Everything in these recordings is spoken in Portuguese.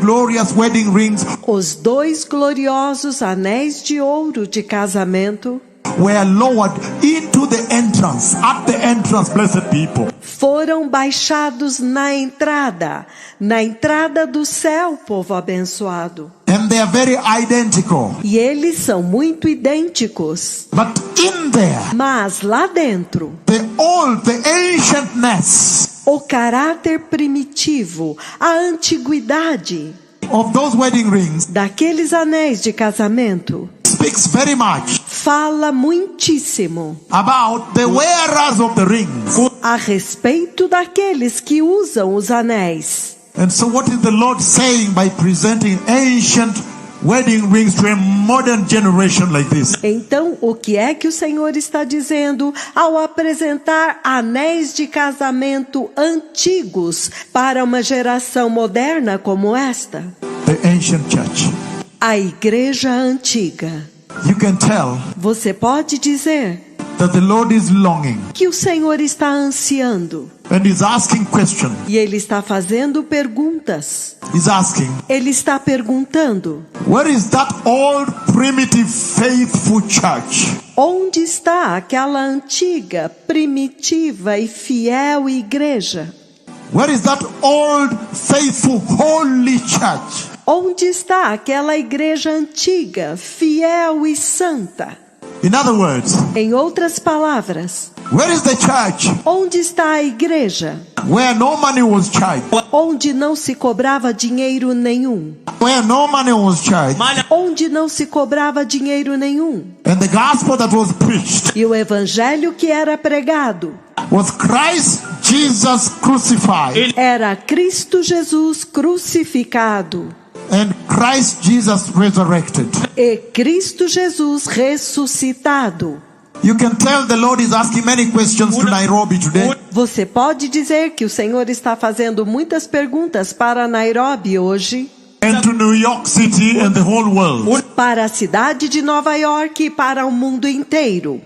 glorious wedding rings Os 2 gloriosos anéis de ouro de casamento were lowered into the entrance. At the entrance, blessed people. foram baixados na entrada do céu, povo abençoado. And they are very identical. E eles são muito idênticos. But in there, Mas lá dentro, the ancientness o caráter primitivo, a antiguidade of those wedding rings daqueles anéis de casamento speaks very much fala muitíssimo about the wearers of the rings. a respeito daqueles que usam os anéis. And so what is the Lord saying by presenting ancient wedding rings to a modern generation like this? Então, o que é que o Senhor está dizendo ao apresentar anéis de casamento antigos para uma geração moderna como esta? The ancient church. A igreja antiga. You can tell Você pode dizer that the Lord is longing que o Senhor está ansiando. and is asking questions. E Ele está fazendo perguntas. He's asking, Ele está perguntando: where is that old primitive faithful church? onde está aquela antiga, primitiva e fiel igreja? Where is that old faithful holy church? Onde está aquela igreja antiga, fiel e santa? In other words, Em outras palavras, where is the church onde está a igreja? where no money was charged? Onde não se cobrava dinheiro nenhum. Where no money was charged? Onde não se cobrava dinheiro nenhum. And the gospel that was preached E o evangelho que era pregado was Christ Jesus crucified era Cristo Jesus crucificado and Christ Jesus resurrected. e Cristo Jesus ressuscitado. You can tell the Lord is asking many questions to Nairobi today. Você pode dizer que o Senhor está fazendo muitas perguntas para Nairobi hoje, And to New York City and the whole world. para a cidade de Nova York e para o mundo inteiro.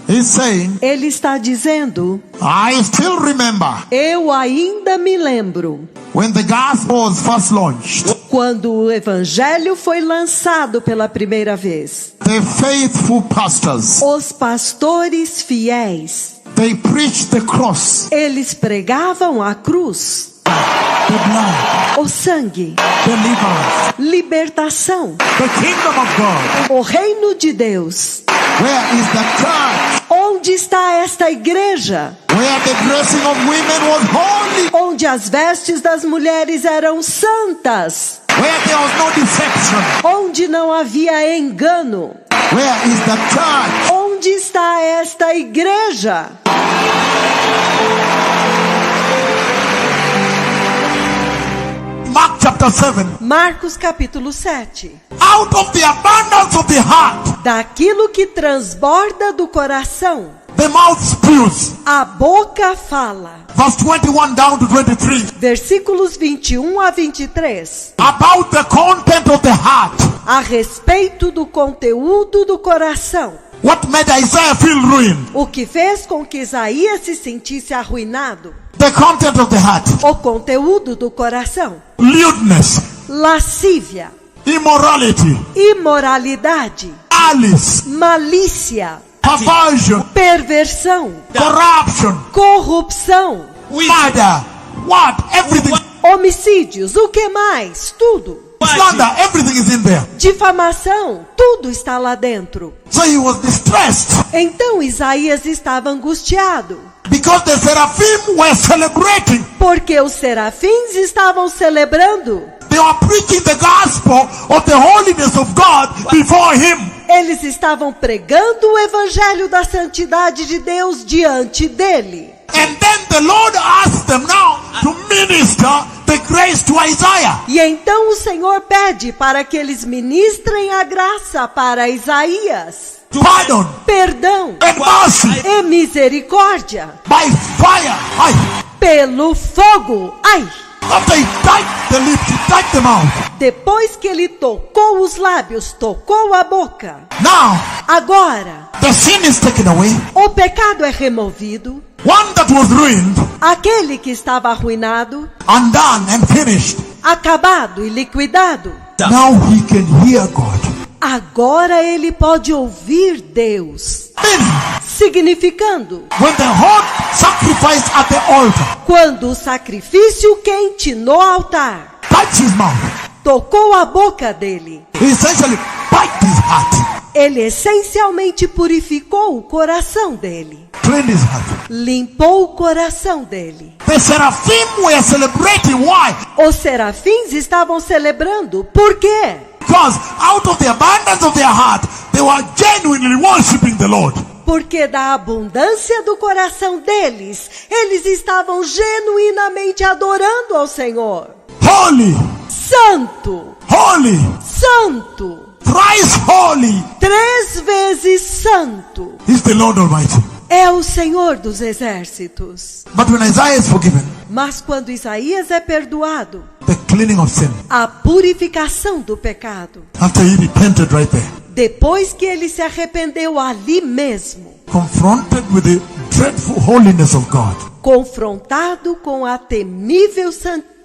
He's saying, Ele está dizendo: I still remember eu ainda me lembro when the gospel was first launched. quando o evangelho foi lançado pela primeira vez. The faithful pastors, Os pastores fiéis, they preached the cross, eles pregavam a cruz, the blood, o sangue, deliverance, libertação, the kingdom of God. o reino de Deus. Where is the church? Onde está esta igreja? Where the dressing of women was holy? Onde as vestes das mulheres eram santas? Where there was no deception? Onde não havia engano? Where is the church? Onde está esta igreja? Mark chapter 7. Marcos capítulo 7. Out of the abundance of the heart, Daquilo que transborda do coração, the mouth spews. a boca fala. Verse 21 down to 23. Versículos 21 a 23. About the content of the heart. A respeito do conteúdo do coração. What made Isaiah feel ruined? O que fez com que Isaías se sentisse arruinado? The content of the heart. O conteúdo do coração. Lewdness, Lascívia, immorality, imoralidade, malice, malícia, perversion, perversão, corruption, corrupção, murder, what? Everything. homicídios, o que mais? Tudo. Slander, everything is in there. Difamação, tudo está lá dentro. So he was distressed Então Isaías estava angustiado, because the seraphim were celebrating. porque os serafins estavam celebrando. They were preaching the gospel of the holiness of God before him. Eles estavam pregando o evangelho da santidade de Deus diante dele. And then the Lord asked them now to minister the grace to Isaiah. E então o Senhor pede para que eles ministrem a graça para Isaías. Pardon Perdão and mercy e misericórdia by fire. Aye. pelo fogo. Ai! After he touched the lips, he touched the mouth. Depois que ele tocou os lábios, tocou a boca. Now, Agora, the sin is taken away. o pecado é removido. One that was ruined, Aquele que estava arruinado, undone and finished. acabado e liquidado. Now he can hear God. Agora ele pode ouvir Deus. Meaning, Significando, when the hot sacrifice at the altar quando o sacrifício quente no altar touched his mouth, tocou a boca dele, he essentially bite his heart, ele essencialmente purificou o coração dele, cleaned his heart. limpou o coração dele. The seraphim were celebrating. Why? Os serafins estavam celebrando. Por quê? Because out of the abundance of their heart, they were genuinely worshiping the Lord. Porque da abundância do coração deles, eles estavam genuinamente adorando ao Senhor. Holy, Santo, holy, santo, thrice holy 3 vezes santo is the Lord Almighty. é o Senhor dos exércitos. But when Isaiah is forgiven, Mas quando Isaías é perdoado, the cleaning of sin, a purificação do pecado, after he repented right there, depois que ele se arrependeu ali mesmo, confronted with the dreadful holiness of God, confrontado com a temível santidade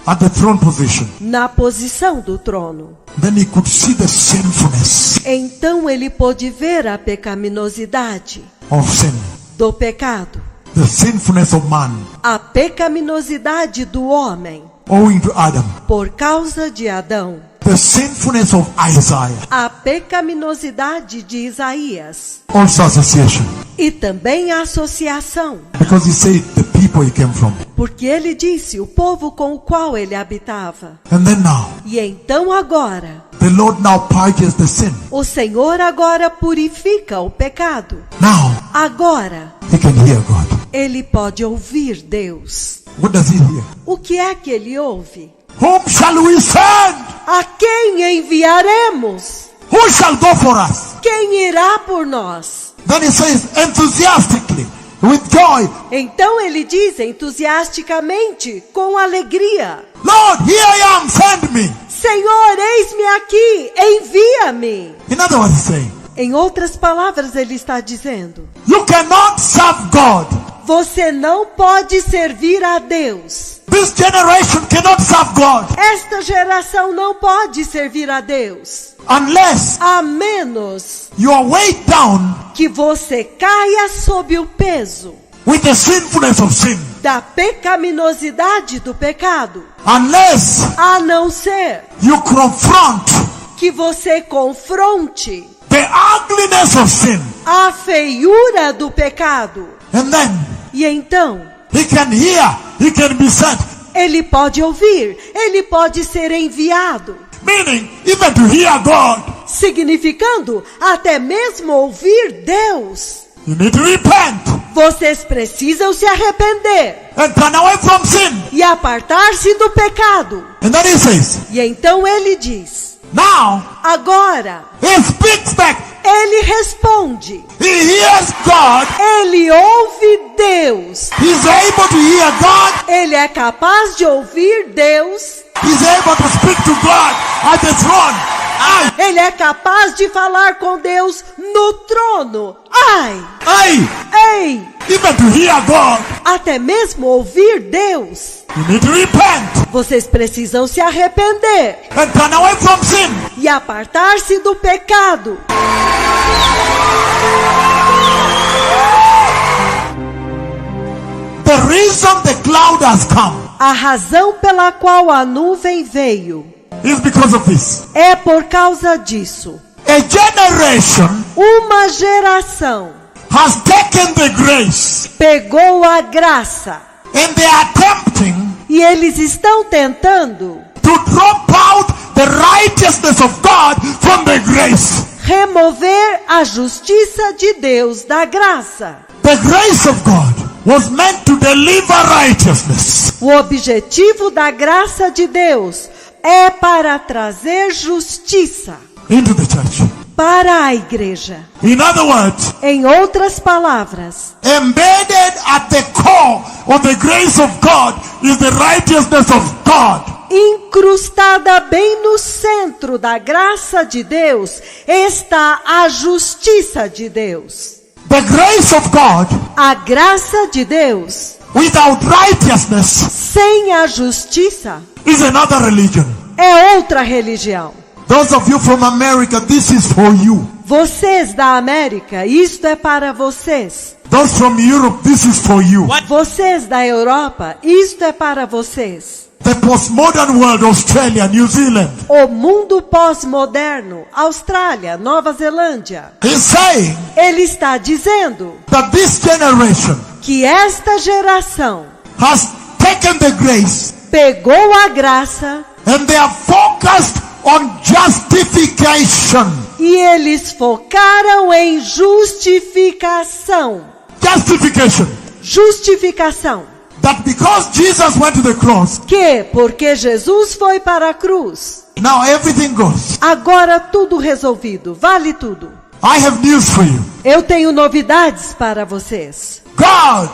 at the throne position, na posição do trono, then he could see the sinfulness então ele pôde ver a pecaminosidade of sin, do pecado, the sinfulness of man, a pecaminosidade do homem, owing to Adam, por causa de Adão, the sinfulness of Isaiah, a pecaminosidade de Isaías, also association, e também a associação, because he said the people he came from. porque ele disse o povo com o qual ele habitava. And then now, E então agora, the Lord now purges the sin. o Senhor agora purifica o pecado. Now, Agora, he can hear God. ele pode ouvir Deus. What does he hear? O que é que ele ouve? Whom shall we send? A quem enviaremos? Who shall go for us? Quem irá por nós? Then he says enthusiastically, with joy, Então ele diz entusiasticamente, com alegria: Lord, here I am, send me. Senhor, eis-me aqui, envia-me. In other words, he's saying, Em outras palavras, ele está dizendo: you cannot serve God. você não pode servir a Deus. This generation cannot serve God Esta geração não pode servir a Deus, unless a menos you are weighed down que você caia sob o peso with the sinfulness of sin. da pecaminosidade do pecado, Unless a não ser you confront que você confronte the ugliness of sin. a feiura do pecado. And then E então, he can hear, he can be sent. ele pode ouvir, ele pode ser enviado. Meaning, even to hear God, Significando até mesmo ouvir Deus. you need to repent Vocês precisam se arrepender and turn away from sin. e apartar-se do pecado. And then he says, E então ele diz: now agora, he speaks back. ele responde. He hears God. Ele ouve Deus. He's able to hear God. Ele é capaz de ouvir Deus. He's able to speak to God at the throne. Ele é capaz de falar com Deus no trono. Hey, Ei! even to hear God, Até mesmo ouvir Deus. you need to repent Vocês precisam se arrepender and turn away from sin. e apartar-se do pecado. The reason the cloud has come A razão pela qual a nuvem veio is because of this. é por causa disso. A generation Uma geração has taken the grace pegou a graça and they are attempting e eles estão tentando to drop out the righteousness of God from the grace. remover a justiça de Deus da graça. The grace of God was meant to deliver righteousness. O objetivo da graça de Deus é para trazer justiça Into the church. para a igreja. In other words, Em outras palavras, embedded at the core of the grace of God is the righteousness of God. incrustada bem no centro da graça de Deus está a justiça de Deus. The grace of God A graça de Deus without righteousness sem a justiça, is another religion. é outra religião. Those of you from America, this is for you. Vocês da América, isto é para vocês. Those from Europe, this is for you. Vocês da Europa, isto é para vocês. The postmodern world, Australia, New Zealand, O mundo pós-moderno, Austrália, Nova Zelândia. is saying Ele está dizendo that this generation que esta geração has taken the grace pegou a graça and they are focused on justification. e eles focaram em justificação. Justification. Justificação. That because Jesus went to the cross, Que, porque Jesus foi para a cruz, now everything goes. agora tudo resolvido, vale tudo. I have news for you. Eu tenho novidades para vocês. God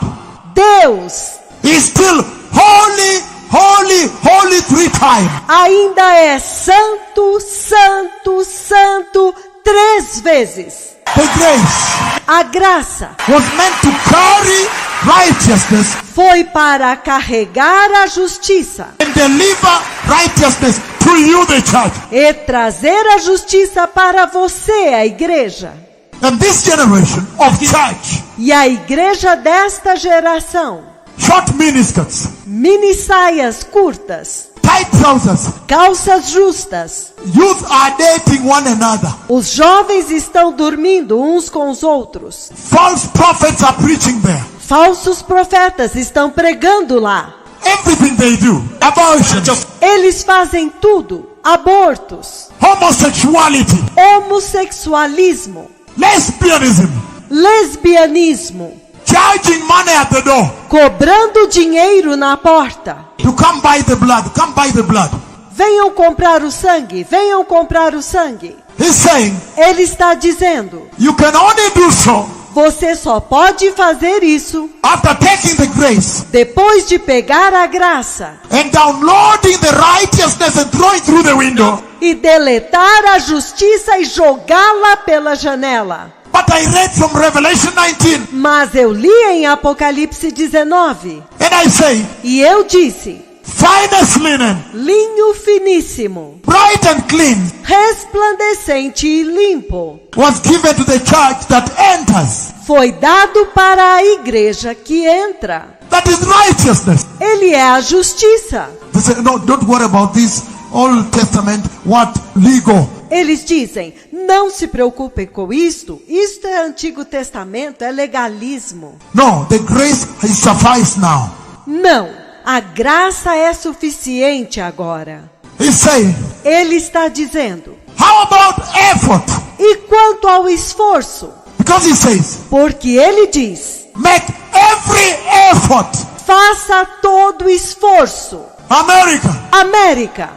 Deus is still holy, holy, holy 3 times. ainda é santo, santo, santo 3 vezes. The grace A graça was meant to carry righteousness foi para carregar a justiça and deliver righteousness to you, the church. e trazer a justiça para você, a igreja. And this generation of church, E a igreja desta geração, short miniskirts, mini saias curtas, tight trousers, calças justas. youth are dating one another. Os jovens estão dormindo uns com os outros. False prophets are preaching there. Falsos profetas estão pregando lá. Everything they do, abortion, Eles fazem tudo. Abortos, homosexuality, homossexualismo, lesbianism, lesbianismo, charging money at the door cobrando dinheiro na porta. to come buy the blood, come buy the blood. Venham comprar o sangue, venham comprar o sangue. He's saying Ele está dizendo, you can only do so você só pode fazer isso after taking the grace depois de pegar a graça and downloading the righteousness and throwing through the window. e deletar a justiça e jogá-la pela janela. But I read from Revelation 19 Mas eu li em Apocalipse 19 and I say, e eu disse, finest linen, linho finíssimo, bright and clean, resplandecente e limpo, was given to the church that enters. foi dado para a igreja que entra. That is righteousness. Ele é a justiça. They say, no, don't worry about this Old Testament, what legal. Eles dizem, não se preocupem com isto é Antigo Testamento, é legalismo. No, the grace has sufficed now. Não, a graça é suficiente agora. He's saying, Ele está dizendo, how about effort? e quanto ao esforço? Because he says, Porque ele diz, make every effort. faça todo esforço. America, América,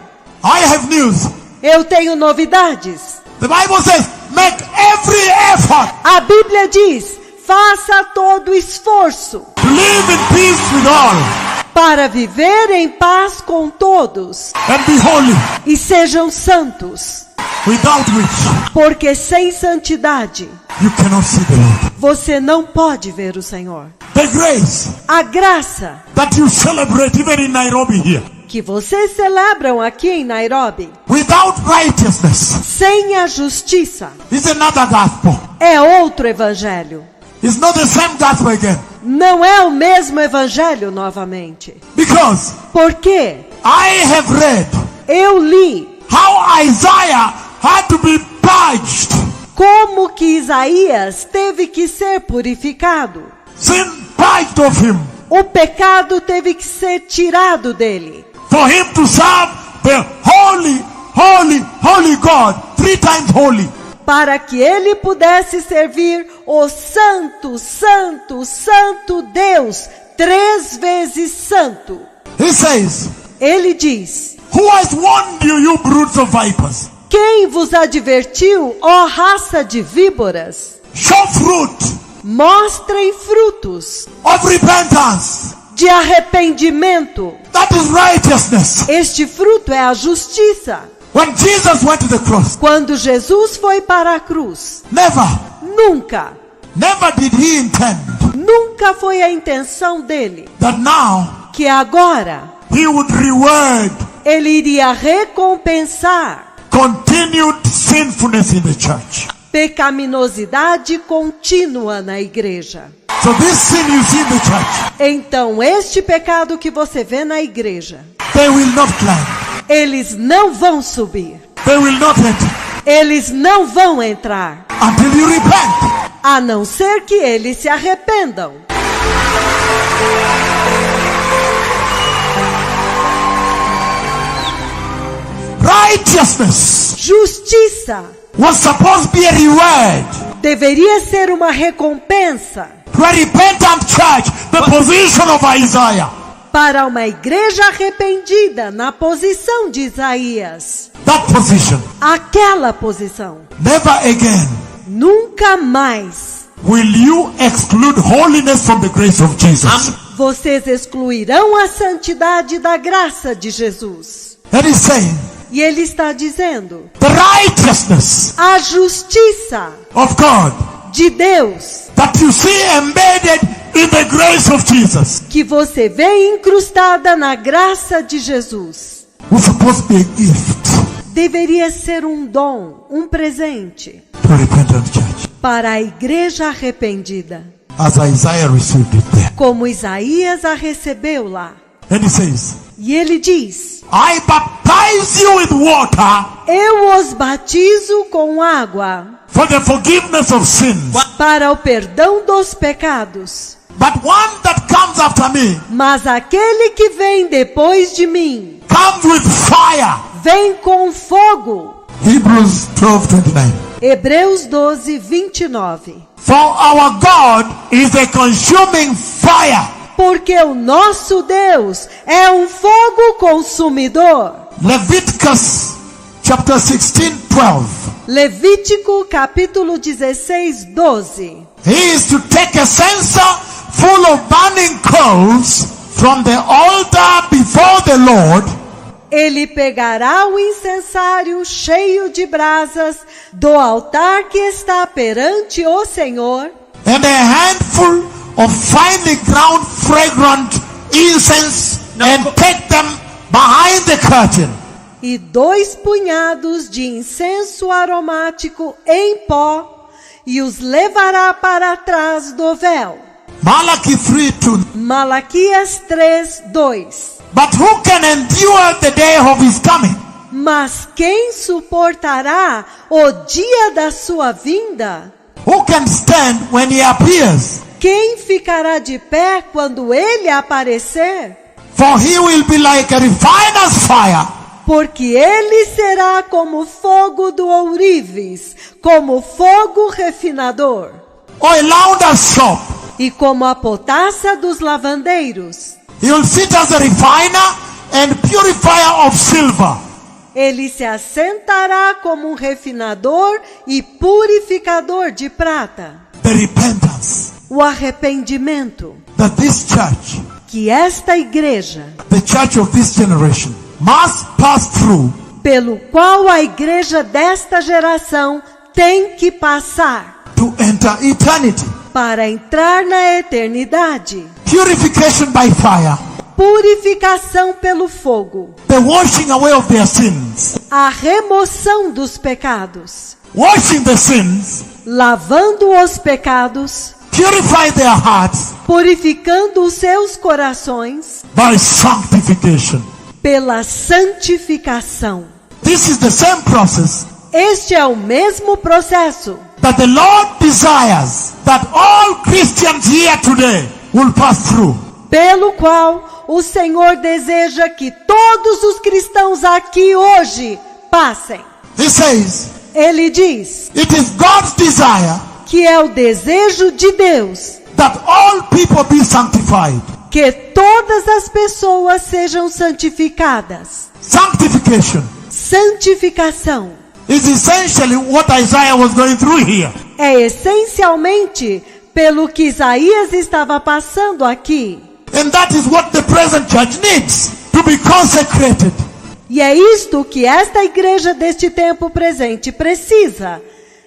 I have news. eu tenho novidades. The Bible says, make every effort A Bíblia diz, faça todo esforço to live in peace with all para viver em paz com todos and be holy, e sejam santos, without which porque sem santidade you cannot see the Lord. você não pode ver o Senhor. The grace A graça that you celebrate even in Nairobi here, que vocês celebram aqui em Nairobi, without righteousness, sem a justiça, is another gospel. é outro evangelho. It's not the same gospel again. Não é o mesmo evangelho novamente. Because Porque I have read eu li how Isaiah had to be purged. como que Isaías teve que ser purificado. Sin purged of him O pecado teve que ser tirado dele, for him to serve the holy, holy, holy God, 3 times holy. para que ele pudesse servir o santo, santo, santo Deus, 3 vezes santo. He says, Ele diz, who has warned you, you broods of vipers? quem vos advertiu, ó raça de víboras? Show fruit Mostrem frutos of repentance. de arrependimento. That is righteousness. Este fruto é a justiça. When Jesus went to the cross, Quando Jesus foi para a cruz, never nunca, did he intend Nunca foi a intenção dele that now que agora he would reward ele iria recompensar continued sinfulness in the church. pecaminosidade contínua na igreja. So this sin you see in the church, Então, este pecado que você vê na igreja, they will not climb. eles não vão subir, They will not enter eles não vão entrar, until you repent. a não ser que eles se arrependam. Righteousness Justiça was supposed to be a reward deveria ser uma recompensa to a repentant church, the position of Isaiah. para uma igreja arrependida na posição de Isaías. That position. Aquela posição. Never again Nunca mais will you exclude holiness from the grace of Jesus. vocês excluirão a santidade da graça de Jesus. That is saying, E ele está dizendo, the righteousness a justiça of God de Deus that you see embedded in the grace of Jesus que você vê incrustada na graça de Jesus was supposed to be a gift deveria ser um dom, um presente to a repentant church, para a igreja arrependida, as Isaiah received it there. como Isaías a recebeu lá. And he says, E ele diz, I baptize you with water eu os batizo com água for the forgiveness of sins. para o perdão dos pecados. But one that comes after me Mas aquele que vem depois de mim, comes with fire. vem com fogo. Hebrews 12:29. Hebreus 12, 29. For our God is a consuming fire. Porque o nosso Deus é um fogo consumidor. Leviticus chapter 16:12. Levítico capítulo 16, 12. He is to take a censer full of burning coals from the altar before the Lord, Ele pegará o incensário cheio de brasas do altar que está perante o Senhor and a handful of finely ground fragrant incense, and take them behind the curtain. e 2 punhados de incenso aromático em pó e os levará para trás do véu. Malachi 3:2. Malaquias 3, 2. But who can endure the day of his coming? Mas quem suportará o dia da sua vinda? Who can stand when he appears? Quem ficará de pé quando ele aparecer? For he will be like a refiner's fire, Porque ele será como fogo do ourives, como fogo refinador, or a launder's shop. e como a potassa dos lavandeiros. He will sit as a refiner and purifier of silver. Ele se assentará como um refinador e purificador de prata. The repentance O arrependimento that this church, que esta igreja, the church of this generation, must pass through pelo qual a igreja desta geração tem que passar to enter eternity. para entrar na eternidade. Purification by fire, Purificação pelo fogo, the washing away of their sins, a remoção dos pecados, washing the sins, lavando os pecados, purify their hearts purificando os seus corações by sanctification. pela santificação. This is the same process Este é o mesmo processo that the Lord desires that all Christians here today will pass through. pelo qual o Senhor deseja que todos os cristãos aqui hoje passem. He says, Ele diz it is God's desire que é o desejo de Deus that all people be sanctified. que todas as pessoas sejam santificadas. Sanctification Santificação is essentially what Isaiah was going through here. é essencialmente pelo que Isaías estava passando aqui. And that is what the present church needs, to be consecrated. E é isto que esta igreja deste tempo presente precisa: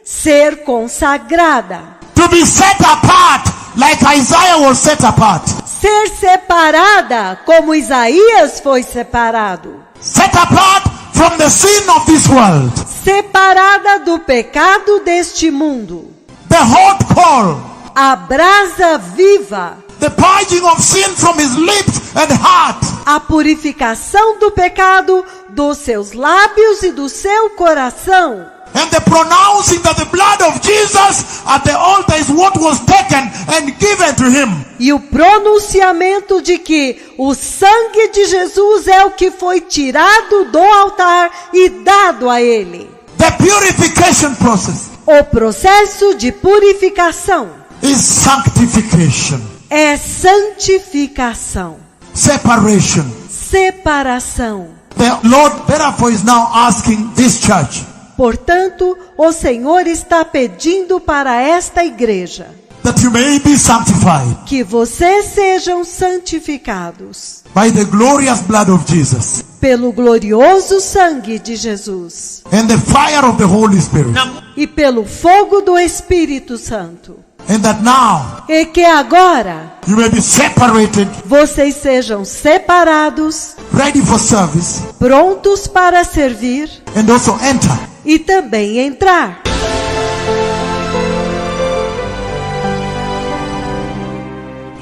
ser consagrada, To be set apart like Isaiah was set apart. Ser separada como Isaías foi separado. Set apart from the sin of this world. Separada do pecado deste mundo. The hot coal. A brasa viva. The purging of sin from his lips and heart. A purificação do pecado dos seus lábios e do seu coração. And the pronouncing that the blood of Jesus at the altar is what was taken and given to him. E o pronunciamento de que o sangue de Jesus é o que foi tirado do altar e dado a ele. The purification process O processo de purificação is sanctification. é santificação, Separation. separação. The Lord therefore is now asking this church Portanto, o Senhor está pedindo para esta igreja that you may be sanctified que vocês sejam santificados by the glorious blood of Jesus pelo glorioso sangue de Jesus and the fire of the Holy Spirit. e pelo fogo do Espírito Santo. And that now E que agora you may be separated, vocês sejam separados, ready for service, prontos para servir and also enter. e também entrar.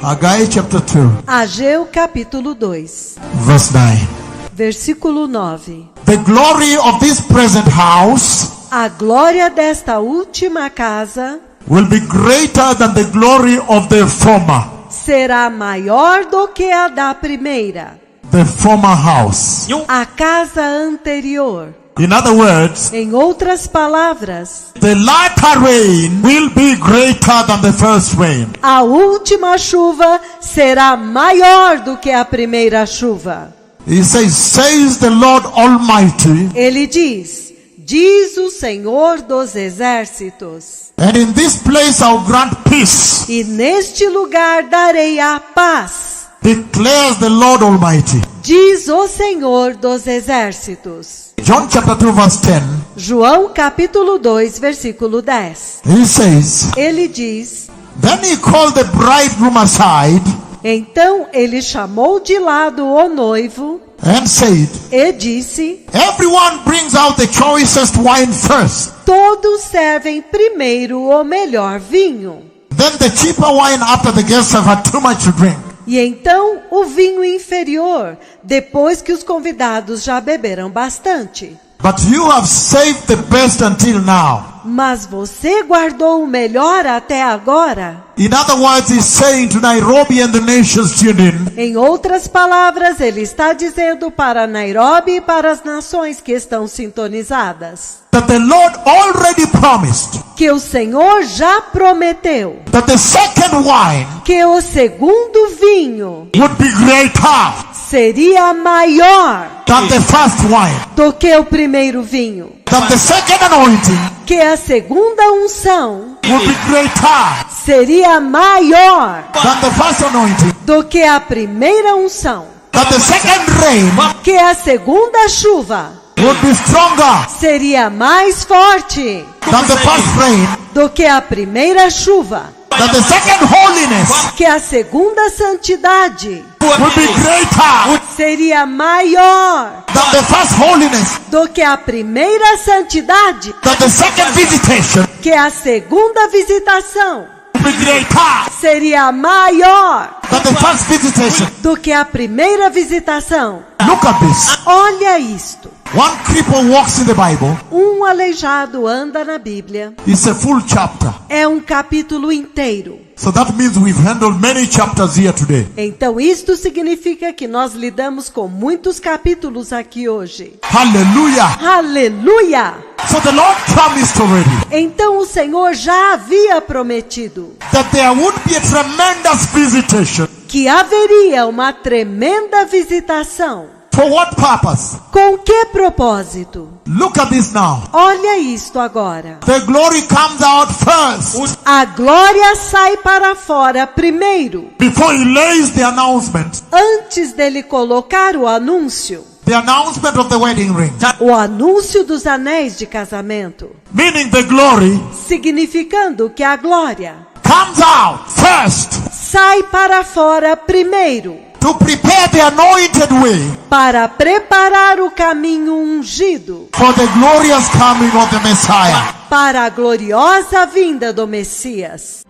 Haggai chapter 2, Ageu capítulo 2, verse 9. versículo 9. The glory of this present house A glória desta última casa will be greater than the glory of the former. será maior do que a da primeira, The former house. a casa anterior. In other words, Em outras palavras, the latter rain will be greater than the first rain. a última chuva será maior do que a primeira chuva. He says the Lord Almighty, Ele diz o Senhor dos exércitos, and in this place I'll grant peace, e neste lugar darei a paz, declares the Lord Almighty. diz o Senhor dos exércitos. John chapter 2 verse 10, João capítulo 2, versículo 10. he says, Ele diz: then he called the bridegroom aside então ele chamou de lado o noivo and said, e disse: everyone brings out the choicest wine first, todos servem primeiro o melhor vinho, then the cheaper wine after the guests have had too much to drink. e então o vinho inferior, depois que os convidados já beberam bastante. But you have saved the best until now. Mas você guardou o melhor até agora. In other words, he's saying to Nairobi and the nations tuned in, Em outras palavras, ele está dizendo para Nairobi e para as nações que estão sintonizadas, that the Lord already promised que o Senhor já prometeu that the second wine que o segundo vinho would be greater seria maior than the first wine, do que o primeiro vinho, that the second anointing que a segunda unção would be greater seria maior than the first anointing, do que a primeira unção, that the second rain que a segunda chuva would be stronger seria mais forte than the first rain, do que a primeira chuva, that the second holiness que a segunda santidade would be greater seria maior than the first holiness, do que a primeira santidade, that the second visitation que a segunda visitação would be greater seria maior than the first visitation. do que a primeira visitação. Look at this. Olha isto. One cripple walks in the Bible. Um aleijado anda na Bíblia. It's a full chapter. É um capítulo inteiro. So that means we've handled many chapters here today. Então isto significa que nós lidamos com muitos capítulos aqui hoje. Hallelujah. Aleluia! So the Lord promised already Então o Senhor já havia prometido that there would be a tremendous visitation. que haveria uma tremenda visitação. For what purpose? Com que propósito? Look at this now. Olha isto agora. The glory comes out first A glória sai para fora primeiro, before he lays the announcement. antes dele colocar o anúncio. The announcement of the wedding ring. O anúncio dos anéis de casamento. Meaning the glory Significando que a glória comes out first sai para fora primeiro, to prepare the anointed way para preparar o caminho ungido for the glorious coming of the Messiah. para a gloriosa vinda do Messias.